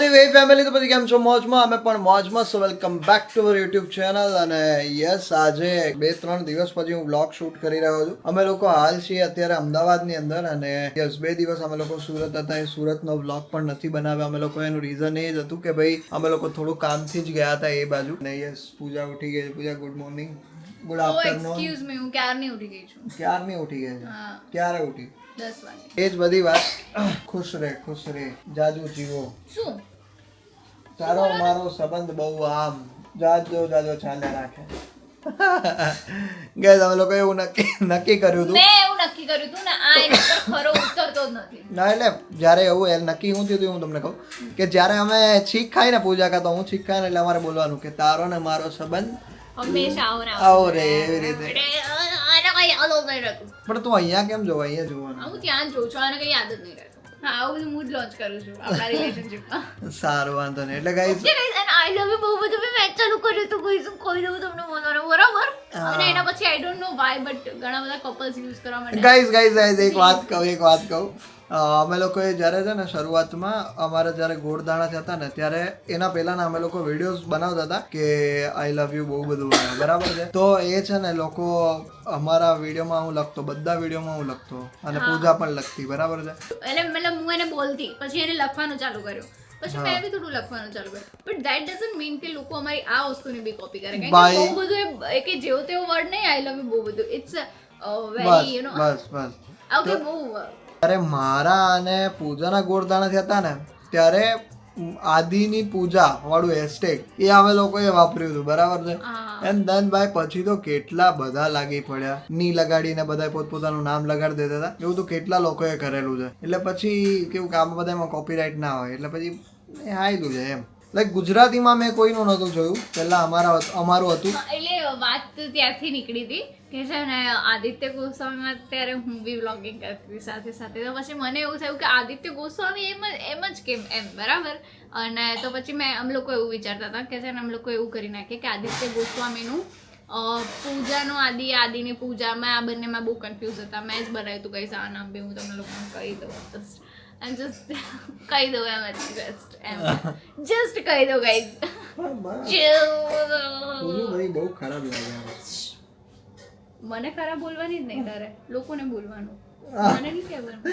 મારી way family તો પછી કેમ છો મોજમાં અમે પણ મોજમાં સો welcome back to our YouTube channel અને યસ આજે 2-3 દિવસ પછી હું બ્લોગ શૂટ કરી રહ્યો છું અમે લોકો હાલ છીએ અત્યારે અમદાવાદની અંદર અને યસ 2 દિવસ અમે લોકો સુરત હતા એ સુરતનો બ્લોગ પણ નથી બનાવ્યો અમે લોકો એનું રીઝન એ જ હતું કે ભાઈ અમે લોકો થોડું કામથી જ ગયા હતા એ બાજુ અને યસ પૂજા ઉઠી ગઈ Puja good morning good afternoon excuse me હું ક્યારની ઉઠી ગઈ છું ક્યારની ઉઠી ગઈ છે ક્યારે ઉઠી 10 વાગે એ જ બધી વાત ખુશ રહે જાજુ જીવો શું તારો મારો સંબંધ બહુ આમ જાજો ચાલ્યા રાખે ગઈ અમે લોકો એવું નક્કી કર્યું હતું મેં એવું નક્કી કર્યું હતું ને આ એના પર ખરો ઉતરતો જ નથી ના એટલે જ્યારે એવું નક્કી હું થયું હું તમને કહું કે જ્યારે અમે છીક ખાઈ ને પૂજા કરતા હું છીક ખાય ને એટલે અમારે બોલવાનું કે તારો ને મારો સંબંધ હંમેશા આવો રે એવી રીતે આને કઈ યાદ જ નહીં રહેતું પણ તું અહીંયા કેમ જોવા અહીંયા જોવાનું હું ત્યાં જ જોઉં છું આને કઈ યાદ જ નહીં રહેતું હા આવું બધું મૂડ લોન્ચ કરું છું આપણા રિલેશનશિપમાં સારું વાંધો નહીં એટલે ગાઈસ આઈ લવ યુ બહુ બધું મેં ચાલુ કર્યું હતું કોઈ દઉં તમને બોલવાનું બરાબર અને એના પછી I don't know why but ઘણા બધા કપલ્સ યુઝ કરવા માટે ગાઈસ એક વાત કહું અમે લોકોએ જ્યારે છે ને શરૂઆતમાં અમારે જ્યારે ગોળદાણા થતા ને ત્યારે એના પહેલાના અમે લોકો વિડીયોઝ બનાવતા હતા કે આઈ લવ યુ બહુ બધું બરાબર છે તો એ છે ને લોકો અમારા વિડીયોમાં હું લખતો બધા વિડીયોમાં હું લખતો અને પૂજા પણ લખતી બરાબર છે એટલે મતલબ હું એને બોલતી પછી એને લખવાનું ચાલુ કર્યું પછી મેં બી થોડું લખવાનું ચાલુ કર્યું બટ ધેટ ડઝન્ટ મીન કે લોકો અમારી આ વસ્તુની બી કોપી કરે કારણ કે બહુ બધું કે જેવો તેવો વર્ડ નહીં આઈ લવ યુ બહુ બધું ઇટ્સ વેરી યુ નો બસ ઓકે બહુ ત્યારે મારા અને પૂજાના ગોળદાણા થતા ને ત્યારે આદિની પૂજા વાળું હેશટેગ એ અમે લોકોએ વાપર્યું હતું બરાબર છે એન્ડ ધન ભાઈ પછી તો કેટલા બધા લાગી પડ્યા ની લગાડીને બધા પોતપોતાનું નામ લગાડી દેતા હતા એવું તો કેટલા લોકોએ કરેલું છે એટલે પછી કેવું કે આમાં બધામાં કોપીરાઇટ ના હોય એટલે પછી એ હાયલું છે એમ લાઈક ગુજરાતીમાં મેં કોઈનું નહોતું જોયું પહેલા અમારું હતું એટલે વાત ત્યાંથી નીકળી હતી કે છે ને આદિત્ય ગોસ્વામીમાં અત્યારે હું બી વ્લોગિંગ કરતી સાથે સાથે તો પછી મને એવું થયું કે આદિત્ય ગોસ્વામી એમ જ કેમ એમ બરાબર અને તો પછી મેં અમે લોકો એવું વિચારતા હતા કે છે ને અમે લોકો એવું કરી નાખીએ કે આદિત્ય ગોસ્વામીનું પૂજાનો આદિની પૂજામાં આ બંનેમાં બહુ કન્ફ્યુઝ હતા મેં જ બનાવ્યું હતું કઈ આ નામ બી હું તમને લોકોને કહી દઉં જસ્ટ કહી દઉં એમ જસ્ટ કહી દઉં ગાઈઝ બહુ ખરાબ લાગે મને ખરાબ બોલવાની જ નહીં તારે લોકોને બોલવાનું મને નહીં કહેવાનું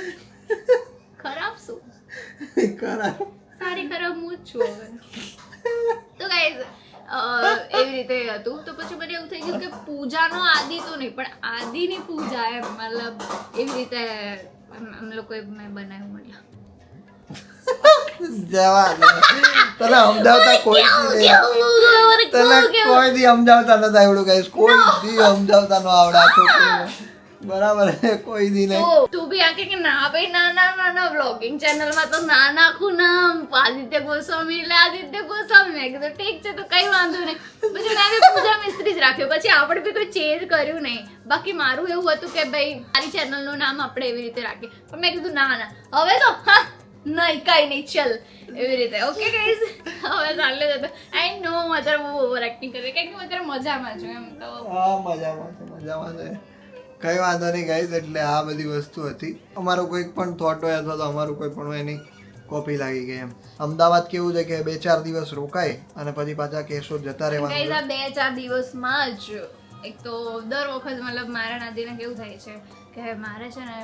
ખરાબ શું ખરાબ સારી ખરાબ હું જ છું હવે તો ગાઈઝ એવી રીતે હતું તો પછી મને એવું થઈ ગયું કે પૂજાનો આદિ તો નહીં પણ આદિની પૂજા એમ મતલબ એવી રીતે અમે લોકોએ મેં બનાવ્યું મળ્યા તને સમજાવતા કોઈ દી સમજાવતા નતા આવડું કઈ કોઈ દી સમજાવતા ન આવડા છોકરીને બરાબર કોઈ દી નહીં તું બી આ કે ના ભાઈ ના વ્લોગિંગ ચેનલમાં તો ના નાખું નામ આદિત્ય ગોસ્વામી એટલે આદિત્ય ગોસ્વામી મેં કીધું ઠીક છે તો કઈ વાંધો નહીં પછી મેં પૂજા મિસ્ત્રી જ રાખ્યો પછી આપણે બી કોઈ ચેન્જ કર્યું નહીં બાકી મારું એવું હતું કે ભાઈ મારી ચેનલનું નામ આપણે એવી રીતે રાખીએ પણ મેં કીધું ના હવે તો નહીં કઈ નહીં ચલ એવી રીતે ઓકે ગાઈઝ હવે ચાલે જતો આઈ નો અત્યારે બહુ ઓવર એક્ટિંગ કરે કારણ કે અત્યારે મજામાં છું એમ તો હા મજામાં છે કઈ વાંધો નહીં ગાઈઝ એટલે આ બધી વસ્તુ હતી અમારો કોઈ પણ થોટ હોય અથવા તો અમારું કોઈ પણ એની કોપી લાગી ગઈ એમ અમદાવાદ કેવું છે કે 2-4 દિવસ રોકાય અને પછી પાછા કેશોદ જતા રહેવાનું 2-4 દિવસમાં જ એક તો દર વખત મતલબ મારા નાદીને કેવું થાય છે કે મારે છે ને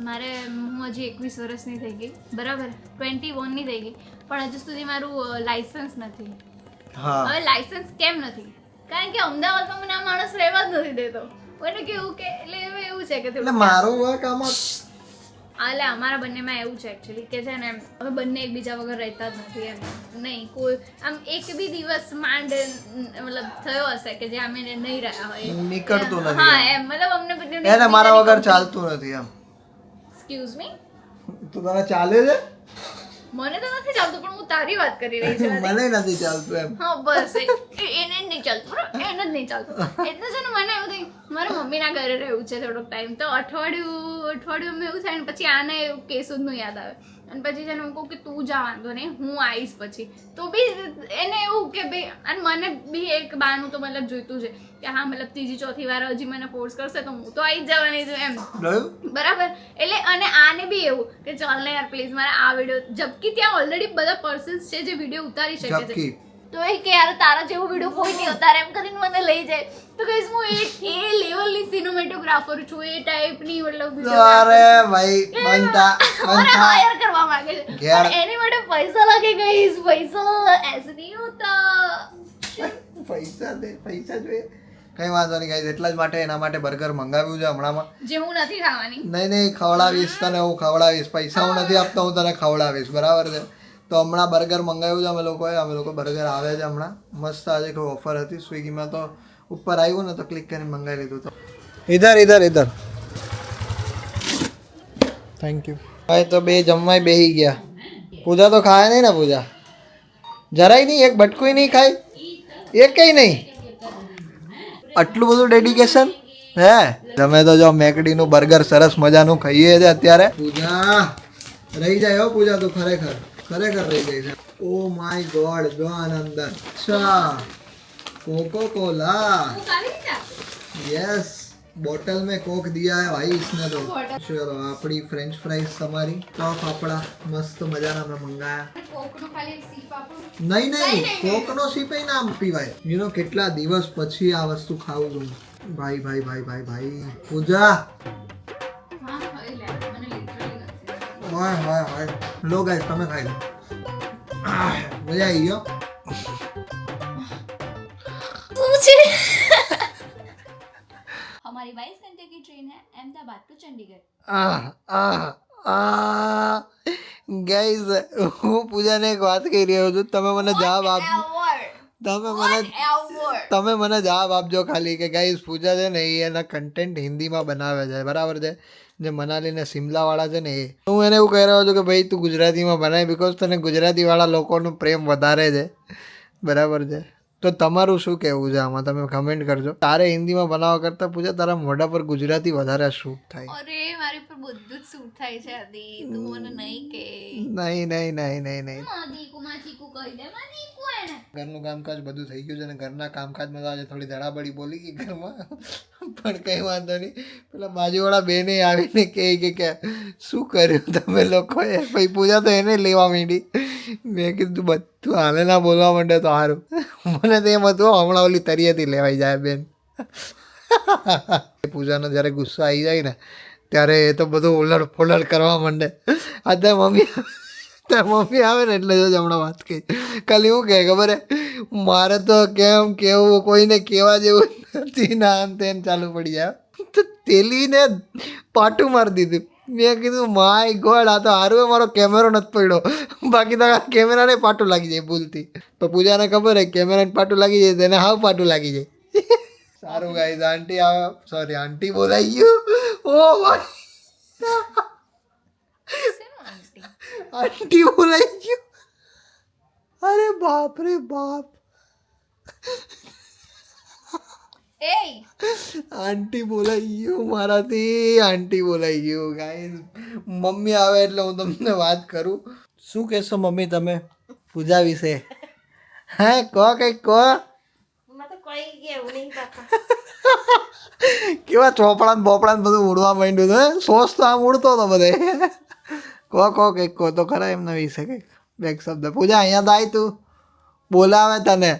મારે હું હજી 21 વર્ષની થઈ ગઈ બરાબર 21 ની થઈ ગઈ પણ હજુ સુધી મારું લાયસન્સ નથી હવે લાયસન્સ કેમ નથી કારણ કે અમદાવાદમાં મને આ માણસ રહેવા જ નથી દેતો મને કેવું કે એટલે એવું છે કે મારું વર્ક આમાં એટલે અમારા બંનેમાં એવું છે એકચ્યુઅલી કે છે ને અમે બંને એકબીજા વગર રહેતા જ નથી એમ નહીં કોઈ આમ એક બી દિવસ માંડ મતલબ થયો હશે કે જે અમે નહીં રહ્યા હોય નીકળતું નથી હા એમ મતલબ અમને બંને એને મારા વગર ચાલતું નથી એમ એક્સક્યુઝ મી તું તને ચાલે છે મને તો નથી ચાલતું પણ હું તારી વાત કરી રહી છું મને નથી ચાલતું એમ હા બસ એને જ નહીં ચાલતું એને જ નહીં ચાલતું એટલે છે ને મને એવું થઈ મારા મમ્મીના ઘરે રહેવું છે થોડોક ટાઈમ તો અઠવાડિયું અમે એવું થાય ને પછી આને કેસુદનું યાદ આવે અને પછી છે ને હું કહું કે તું જા વાંધો નહીં હું આવીશ પછી તો બી એને એવું કે ભાઈ અને મને બી એક બાનું તો મતલબ જોઈતું છે કે હા મતલબ ત્રીજી ચોથી વાર હજી મને ફોર્સ કરશે તો હું તો આવી જ જવાની છું એમ બરાબર એટલે અને આને બી એવું કે ચાલ ને યાર પ્લીઝ મારે આ વિડીયો જબકી ત્યાં ઓલરેડી બધા પર્સન્સ છે જે વિડીયો ઉતારી શકે છે તો એ કે યાર તારા જેવો વિડીયો કોઈ નહીં ઉતારે એમ કરીને મને લઈ જાય તો ગાઈસ હું એ લેવલની સિનેમેટોગ્રાફર છું એ ટાઈપની મતલબ અરે ભાઈ બનતા હાયર કરવા માંગે છે પણ એની માટે પૈસા લાગે ગાઈસ પૈસા એસે નહીં હોતા પૈસા જોઈએ કઈ વાંધો નહીં ગાઈસ એટલા જ માટે એના માટે બર્ગર મંગાવ્યું છે હમણાંમાં જે હું નથી ખાવાની નહીં ખવડાવીશ તને હું ખવડાવીશ પૈસા હું નથી આપતો હું તને ખવડાવીશ બરાબર છે તો હમણાં બર્ગર મંગાવ્યું છે અમે લોકો બર્ગર આવે છે હમણાં મસ્ત આજે કોઈ ઓફર હતી સ્વિગીમાં તો ઉપર આવ્યું ને તો ક્લિક કરીને મંગાવી લીધું તો ઇધર થેન્ક યુ ભાઈ તો બે જમવાય બેહી ગયા પૂજા તો ખાય નહીં ને પૂજા જરાય નહીં એક બટકું નહીં ખાય એક કઈ નહીં આટલું બધું ડેડિકેશન હે તમે તો જો મેકડીનું બર્ગર સરસ મજાનું ખાઈએ છે અત્યારે પૂજા રહી જાય હો પૂજા તો ખરેખર રહી ગઈ છે ઓ માય ગોડ જો આનંદ अच्छा कोको कोला यस बोतल में कोक दिया है भाई इसने तो चलो આપણી ફ્રેન્ચ ફ્રાઈઝ તમારી ટોપ આપણા મસ્ત મજાના મેં મંગાયા કોકનો ખાલી સીપ આપો નહીં કોકનો સીપ એ ના પીવાય યુ નો કેટલા દિવસ પછી આ વસ્તુ ખાવું છું ભાઈ પૂજા હા ખાઈ લે મને લિટરલી હાય લો ગાઈસ તમે ખાઈ લો મજા આવી ગયો हमारी 22 घंटे की ट्रेन है अहमदाबाद टू चंडीगढ़ ગાઈઝ હું પૂજાને એક વાત કહી રહ્યો છું તમે મને જવાબ આપજો ખાલી કે ગાઈઝ પૂજા છે ને એ એના કન્ટેન્ટ હિન્દીમાં બનાવે છે બરાબર છે જે મનાલી ને શિમલા વાળા છે ને એ હું એને એવું કહી રહ્યો છું કે ભાઈ તું ગુજરાતીમાં બનાય બિકોઝ તને ગુજરાતી વાળા લોકોનું પ્રેમ વધારે છે બરાબર છે તો તમારું શું કહેવું છે આમાં તમે કમેન્ટ કરજો તારે હિન્દીમાં બનાવવા કરતાં પૂજા તારા મોઢા પર ગુજરાતી વધારે શૂટ થાય અરે મારી પર બધું જ શૂટ થાય છે આદી તું મને નહીં કે નહીં માદી કુમા ચીકુ કહી દે માદી કો એને ઘરનું કામકાજ બધું થઈ ગયું છે ને ઘરના કામકાજમાં તો આજે થોડી ધડાબડી બોલી ગઈ ઘરમાં પણ કંઈ વાંધો નહીં પેલા બાજુવાળા બેને આવીને કહે કે શું કર્યું તમે લોકોએ પછી પૂજા તો એને લેવા માંડી મેં કીધું બધું હાલે ના બોલવા માંડે તો સારું મને તો એમ હતું હમણાં ઓલી તરિયાથી લેવાઈ જાય બેન પૂજાનો જ્યારે ગુસ્સો આવી જાય ને ત્યારે એ તો બધું ઉલટ ફોલટ કરવા માંડે અત્યારે મમ્મી આવે ને એટલે જો હમણાં વાત કહી ખાલી શું કહે ખબર હે મારે તો કેમ કેવું કોઈને કહેવા જેવું નથી ના આમ તેમ ચાલુ પડી જાય તો તેલીને પાટું મારી દીધું મેં કીધું માય ગોડ આ તો હારું મારો કેમેરો નથી પડ્યો બાકી તો કેમેરાને પાટું લાગી જાય ભૂલથી તો પૂજાને ખબર હે કેમેરાને પાટું લાગી જાય તેને હાવ પાટું લાગી જાય સારું ગાઈઝ આંટી આવે સોરી આંટી બોલાઈ ગયું ઓ ભાઈ આંટી બોલાઈ ગયું અરે બાપ રે બાપ આંટી બોલાઈ ગયું મારાથી આંટી બોલાઈ ગયું ગાઈઝ મમ્મી આવે એટલે હું તમને વાત કરું શું કહેશો મમ્મી તમે પૂજા વિશે હે કહો કંઈક કહો કેવા ચોપડા બોપડા બધું ઉડવા માંડ્યું હતું હે સોસ તો આમ ઉડતો હતો બધે કહો કંઈક કહો તો ખરા એમના વિશે કંઈક બેક શબ્દ પૂજા અહીંયા તો આવી તું બોલાવે તને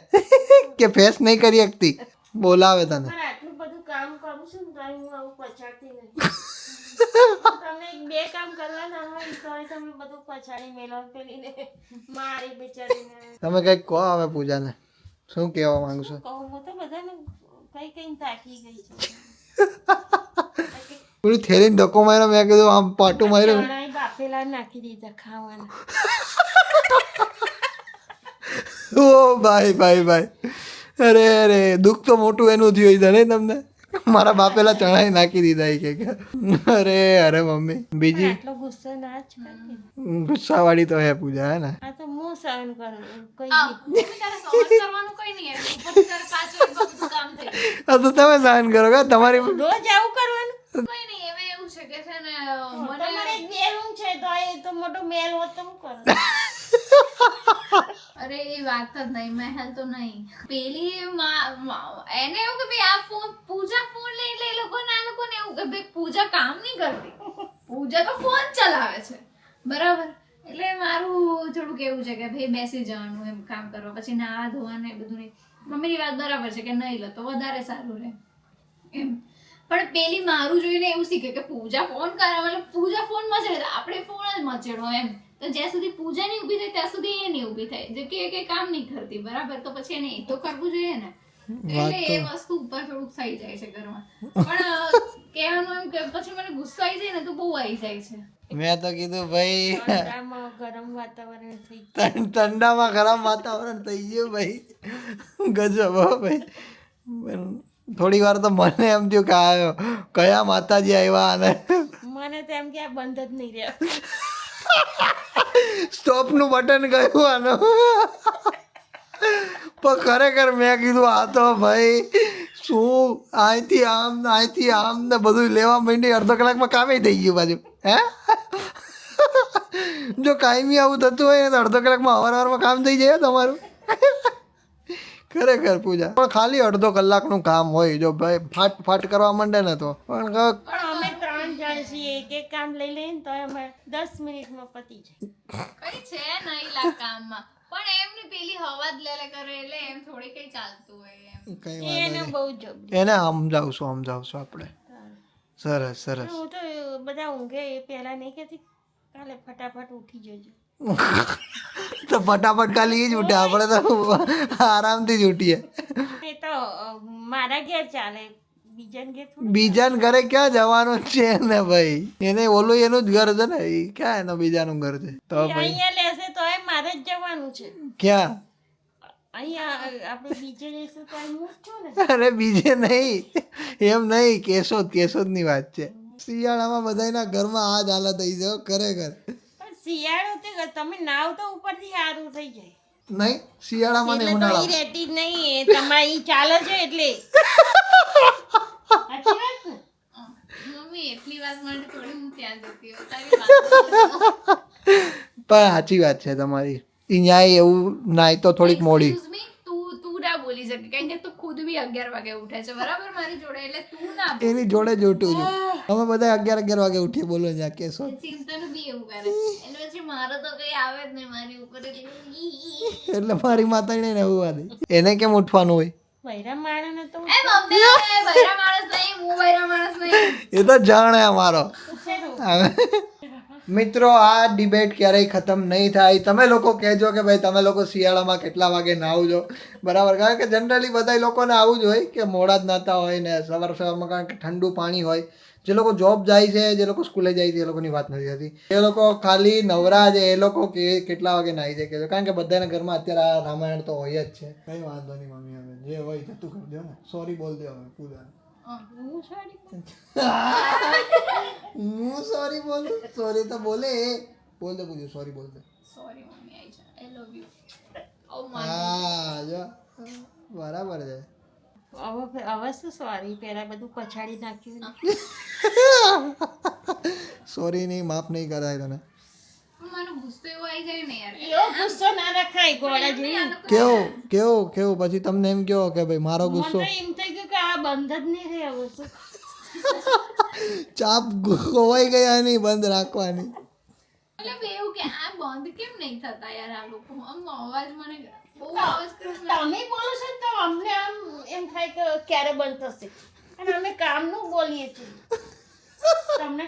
કે ફેસ નહીં કરી શકતી બોલાવે તને આટલું બધું કામ કરું છું ને તો હું આવું પછાડતી નહીં તમે બે કામ કરવાના હોય તો તમે બધું પછાડી મેલો પેલીને મારી બિચારીને તમે કંઈક કહો હવે પૂજાને શું કહેવા માંગશો કહું હું તો બધાને કઈ તાકી ગઈ છું પેલું થેલીને ધક્કો માર્યો મેં કીધું આમ પાટું માર્યું ચણાઈ બાફેલા નાખી દીધા ખાવાના ઓ ભાઈ અરે દુઃખ તો મોટું એનું થયું છે નહીં તમને મારા બાપેલા ચણાઈ નાખી દીધા કે અરે મમ્મી બીજી આટલો ગુસ્સો ના જ કરતી ગુસ્સાવાળી તો હે પૂજા હે ને આ તો હું સહન કરું કઈ તારે સહન કરવાનું કઈ નહીં ઉપરથી તારે 5 મિનિટમાં બધું કામ થઈ તો તમે સહન કરો કે તમારી રોજ આવું કરવાનું કઈ નહીં એમાં એવું છે કે છે ને તમારે મને એક બે રૂમ છે તો એ તો મોટો મેલ હોત તો શું કરો? અરે એ વાત જ નહીં, મહેલ તો નહીં. પેલી એને એવું કે ભાઈ આ ફોન પૂજા ફોન લઈ એટલે એ લોકોને એવું કે ભાઈ પૂજા કામ નહીં કરતી, પૂજા તો ફોન ચલાવે છે, બરાબર. એટલે મારું થોડુંક એવું છે કે ભાઈ બેસી જવાનું એમ કામ કરવા, પછી નાવા ધોવાનું એ બધું નહીં. મમ્મીની વાત બરાબર છે કે નહીં લો તો વધારે સારું રહે એમ. પણ પેલી મારું જોઈને એવું શીખે કે પૂજા ફોન કરે, મતલબ પૂજા ફોન મચેડે તો આપણે ફોન જ મચેડો એમ. તો જ્યાં સુધી પૂજા નહીં ઊભી થાય ત્યાં સુધી એ નહીં ઊભી થાય, જે કે કામ નહીં કરતી, બરાબર. તો પછી એને એ તો કરવું જોઈએ ને. એટલે એ વસ્તુ ઉપર થોડુંક થઈ જાય છે ઘરમાં. પણ કહેવાનું એમ કે પછી મને ગુસ્સો આવી જાય ને તો બહુ આવી જાય છે. મેં તો કીધું ભાઈ ઠંડામાં ગરમ વાતાવરણ થઈ ઠંડામાં ગરમ વાતાવરણ થઈ ગયું ભાઈ, ગજબ હો ભાઈ. થોડી વાર તો મને એમ થયું કે આવ્યો કયા માતાજી આવ્યા અને મને તો એમ કે આ બંધ જ નહીં રહ્યા. સ્ટોપનું બટન ગયું આનું. પણ ખરેખર મેં કીધું આ તો ભાઈ શું અહીંથી આમ ને બધું લેવા માંડી, અડધો કલાકમાં કામે થઈ ગયું બાજુ. હે જો કાયમી આવું થતું હોય ને તો અડધો કલાકમાં અવારવારમાં કામ થઈ જાય તમારું. ખરેખર પૂજા પણ ખાલી અડધો કલાકનું કામ હોય, જો ભાઈ ફાટ કરવા માંડે ને તો. પણ અમે 3 જણ છીએ, એક કામ લઈ લઈને તો અમે 10 મિનિટમાં પતી જાય. કઈ છે નહીં લા કામમાં, પણ એમની પેલી હવા જ લે કરે એટલે એમ થોડી કઈ ચાલતું હોય એમ. કઈ એને વાત બહુ જબરી. એને સમજાવશું આપણે. સરસ સરસ. હું તો બધા ઊંઘે એ પહેલા નહીં કહેતી કાલે ફટાફટ ઉઠી જજો. તો ફટાફટ ખાલી એ જ ઉઠે, આપણે તો આરામથી જ ઉઠીએ. એ તો મારા ઘેર ચાલે, બીજાને ઘેર થોડું. બીજાના ઘરે ક્યાં જવાનું છે ને ભાઈ, એને ઓલું એનું જ ઘર છે ને, એ ક્યાં એનું બીજાનું ઘર છે તો ભાઈ અહીંયા લેશે તો મારે જ જવાનું છે. ક્યાં? અહીંયા આપણે બીજે જઈશું તો હું જ છું ને. અરે બીજે નહીં, એમ નહીં, કેશોદની વાત છે. શિયાળામાં બધાના ઘરમાં આ જ હાલત થઈ જાય ખરેખર. પણ શિયાળો તે તમે નાવ તો ઉપરથી સારું થઈ જાય. નહીં શિયાળામાં ને એટલે તો ઉનાળા ઈ રહેતી જ નહીં, એ તમારી ચાલે છે એટલે. સાચી વાત ને? મમ્મી એટલી વાત માટે થોડી હું ત્યાં જતી હોઉં, તારી વાત પણ સાચી વાત છે તમારી. અહીંયા એવું નાય તો થોડીક મોડી. Excuse me, તું ના બોલી શકે કારણ કે તું ખુદ બી 11 વાગે ઉઠે છે, બરાબર, મારી જોડે. એટલે તું ના બોલ. એની જોડે જ ઉઠું છું. અમે બધા 11 વાગે ઉઠીએ, બોલો જ્યાં કેશો. ચિંતાનું બી એવું કરે એટલે પછી મારો તો કઈ આવે જ નહીં મારી ઉપર. એટલે મારી માતા ને એવું વાત એને કેમ ઉઠવાનું હોય? વૈરા માણસને તો એ મમ્મી બૈરા માણસ નહીં, હું બૈરા માણસ નહીં. એ તો જાણે અમારો. ઉઠેલું. મિત્રો આ ડિબેટ ક્યારેય ખતમ નહીં થાય. તમે લોકો કહેજો કે ભાઈ તમે લોકો શિયાળામાં કેટલા વાગે નાવજો, બરાબર. કારણ કે જનરલી બધા લોકોને આવું જ હોય કે મોડા જ નાતા હોય ને સવારમાં, કારણ કે ઠંડુ પાણી હોય. જે લોકો જોબ જાય છે, જે લોકો સ્કૂલે જાય છે, એ લોકોની વાત નથી થતી. એ લોકો ખાલી નવરા છે, એ લોકો કેટલા વાગે નાહી જાય કે, કારણ કે બધાના ઘરમાં અત્યારે આ રામાયણ તો હોય જ છે. કઈ વાંધો નહીં મમ્મી, હવે જે હોય જતું કરી દો ને. સોરી બોલ દે હવે પૂજા. હું sorry કહું. હું સોરી બોલું? સોરી તો બોલે, બોલ દે પૂછ્યું, સોરી બોલ દે. Sorry mummy, I love you. Oh my હા જો બરાબર છે. હવે શું સોરી, પહેલા બધું પછાડી નાખ્યું. સોરી નહીં, માફ નહીં કરાય તને. મને ગુસ્સો એવો આવી જાય ને યાર. એવો ગુસ્સો ના રખાય ગોળા જેવી. કેવું પછી તમને એમ કહો કે ભાઈ મારો ગુસ્સો મને તો એમ થઈ ગયું કે આ બંધ જ નહીં રહે હવે શું. ચાપ ખોવાઈ ગયા નહીં, બંધ રાખવાની. મતલબ એવું કે આ બંધ કેમ નહીં થતા યાર આ લોકો? આમ અવાજ મને બહુ અવાજ કરે છે. તમે બોલો છો ને તો અમને આમ એમ થાય કે ક્યારે બંધ થશે, અને અમે કામનું બોલીએ છીએ. તમે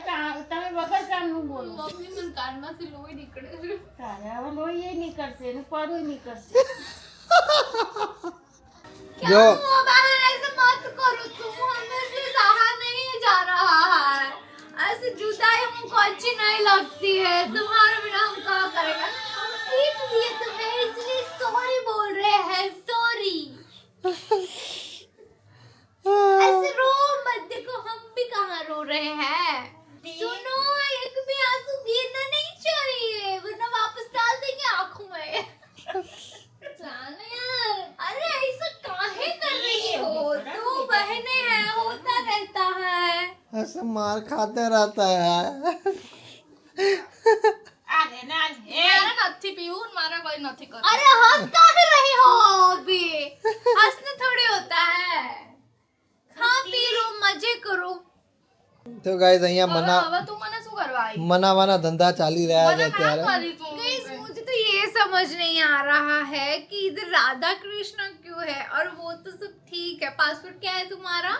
વગર કામનું બોલો. મમ્મી મને કાનમાંથી લોહી નીકળે છે. તારે હવે લોહી એ નીકળશે ને પરું નીકળશે. જો वो बाहर ऐसे मत करो, तुम हमें से सहा नहीं जा रहा है. ऐसे जुदाई हमको अच्छी नहीं लगती है, तुम्हारे बिना हम क्या करेंगे? हम पीट दिए तुम्हें इसलिए सॉरी बोल रहे हैं, सॉरी. ऐसे रो मत, देखो हम भी कहाँ रो रहे हैं. सुनो, एक भी आंसू गिरना नहीं चाहिए वरना वापस डाल देंगे आंखों में. जाने यार, अरे ऐसा काहे कर रही हो? दो बहनें हैं, होता रहता है. ऐसा मार खाते रहता है આલે ના એ મારે નથી પીવું મારે કોઈ નથી કરવું અરે હંસ કાहे रही हो अभी हंसने थोड़ी होता है हाँ पी लो मजे करो તો ગાઈસ અહીંયા હવે તું મને શું કરવા आई મનાવાના ધંધા ચાલી રહ્યા છે અત્યારે गाइस मुझे तो ये समझ नहीं आ रहा है कि इधर राधा कृष्ण क्यों है और वो तो सब ठीक है पासवर्ड क्या है तुम्हारा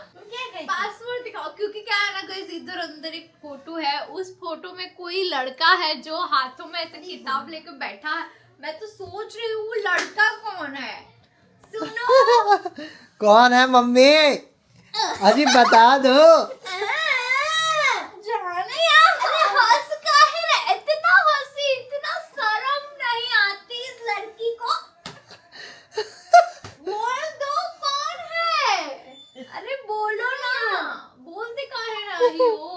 पासवर्ड दिखाओ क्योंकि क्या है ना गाइस इधर अंदर एक फोटो है उस फोटो में कोई लड़का है जो हाथों में ऐसे किताब लेकर बैठा है मैं तो सोच रही हूँ वो लड़का कौन है सुनो कौन है मम्मी अजी बता दो जाने यार अरे हंस काहे रहे इतना हंसी इतना शर्म नहीं आती इस लड़की को बोल दो कौन है अरे बोलो ना बोलते काहे रही हो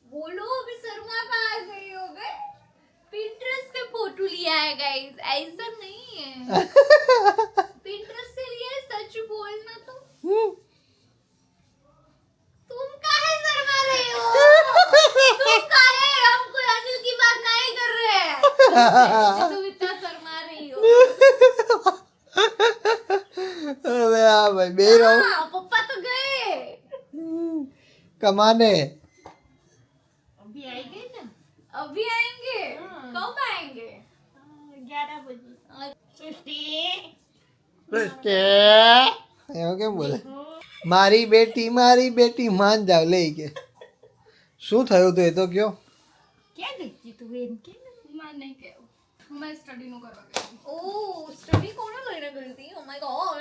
बोलो अभी शर्मा कहाँ आ गई हो गए पिंटरेस्ट से फोटो लिया है गाइस ऐसा नहीं है पिंटरेस्ट से लिया है सच बोलना तो तुम काहे शर्मा रही हो तुम काहे हमको अनिल की बात नहीं कर रहे हैं तुम इतना शर्मा रही हो अरे हाँ भाई बे रहो हाँ, पप्पा तो गए कमाने અભી આવી ગઈ ને अभी आएंगे कब आएंगे 11 બજે સૃષ્ટિ એવું કેમ બોલે મારી બેટી માન જાવ લઈ કે શું થયું તું એ તો કયો ક્યાં ગઈ હતી તું એમ કે ને मैं नहीं कहूँ मैं स्टडी नो करवा गई ओ स्टडी कौन लेने गई थी ओ माय गॉड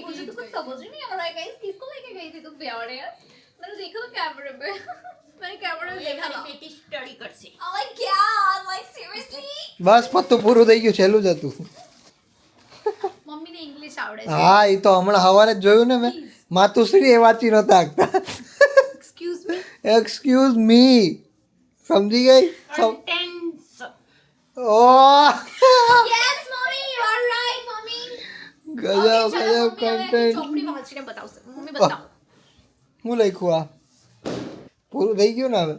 मुझे तो कुछ समझ ही नहीं आ रहा है गाइस किसको लेके गई थी तुम प्यार यार मैंने देखा तो कैमरे पे मैंने कैमरे में देखा था બેટી સ્ટડી કરશે Oh my god like seriously બસ પત્તું પૂરું થઈ ગયું છેલ્લું જ હતું મમ્મી ને ઇંગ્લિશ આવડે છે હા એ તો હમણાં સવારે જ જોયું ને મેં માતુશ્રી એ વાંચી નહોતા આગતા એક્સક્યુઝ મી એક્સક્યુઝ મી સમજી ગઈ contents O yes mummy you are right mummy ગજબ ગજબ કન્ટેન્ટ ચોપડી વાંચીને બતાવશે મમ્મી બતાવો હું લખ્યું આ પૂરું થઈ ગયું ને હવે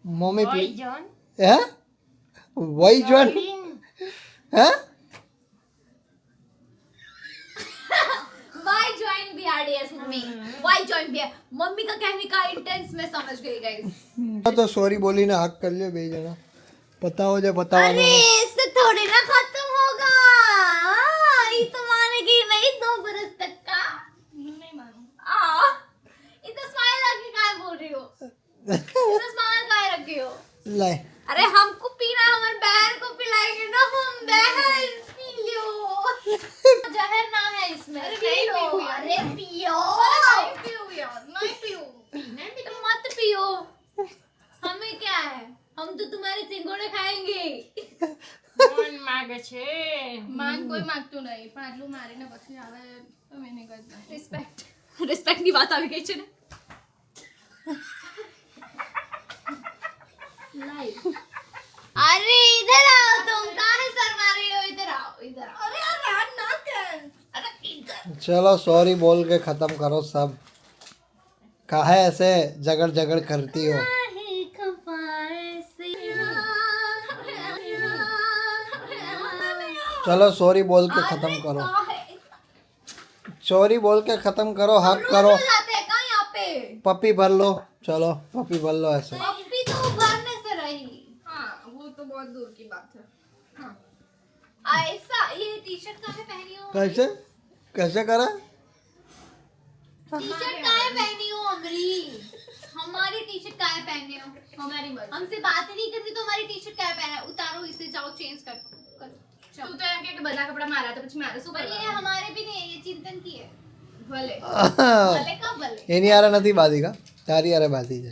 મમ્મી ઓય પ્લીઝ જોન હે વઈ જોન હે Why join BRDS mummy Why join BRDS mummy का कहने का इंटेंस मैं समझ गई गाइस તો સોરી બોલીને હક કરી લ્યો બે જણા પતાવો જે પતાવવાનો अरे इससे थोड़ी ना खत्म होगा ये तो मानेगी नहीं 2 बरस तक का नहीं मानू इतना स्माइल आके काय बोल रही हो इतना स्माइल काय रखी हो લાય अरे हमको पीना है हमारे बहन को पिलाएंगे ना हम बहन पी लो जहर ना है इसमें पी लो अरे पियो नहीं पियो यार नहीं पियो तो मत पियो हमें क्या है हम तो तुम्हारे सिंगोड़े खाएंगे કોણ માગે છે मान कोई मांगતું नहीं પણ આટલું મારીને પછી આવે તો મેં નહીં કરતા રિસ્પેક્ટ ની વાત આવી ગઈ છે ને लाइव अरे इधर आओ तुम काहे शर्मा रही हो इधर आओ अरे यार रात ना कर अरे इधर चलो सॉरी बोल के खत्म करो सब काहे ऐसे जगड़ जगड़ करती हो काहे खपाए से चलो सॉरी बोल के खत्म करो सॉरी बोल के खत्म करो हक करो जाते हैं कहाँ यहाँ पे पप्पी भर लो चलो पप्पी भर लो ऐसे पप्पी तो उभरने से रही हाँ वो तो बहुत दूर की बात है हाँ ऐसा ये टी शर्ट काहे पहनी हो कैसे कैसे करा टी शर्ट काहे पहनी हो अमरी हमारी टी शर्ट काहे पहने हो हमारी बात हमसे बात ही नहीं करती तो हमारी टी शर्ट काहे पहना है उतारो इसे जाओ चेंज कर तू तो एम के बड़ा कपड़ा मारा था પછી મારે શું કરવાનું ये हमारे भी नहीं है ये चिंतन की है भले भले का भले એની હારે નથી બાધી કા તારી હારે બાધી છે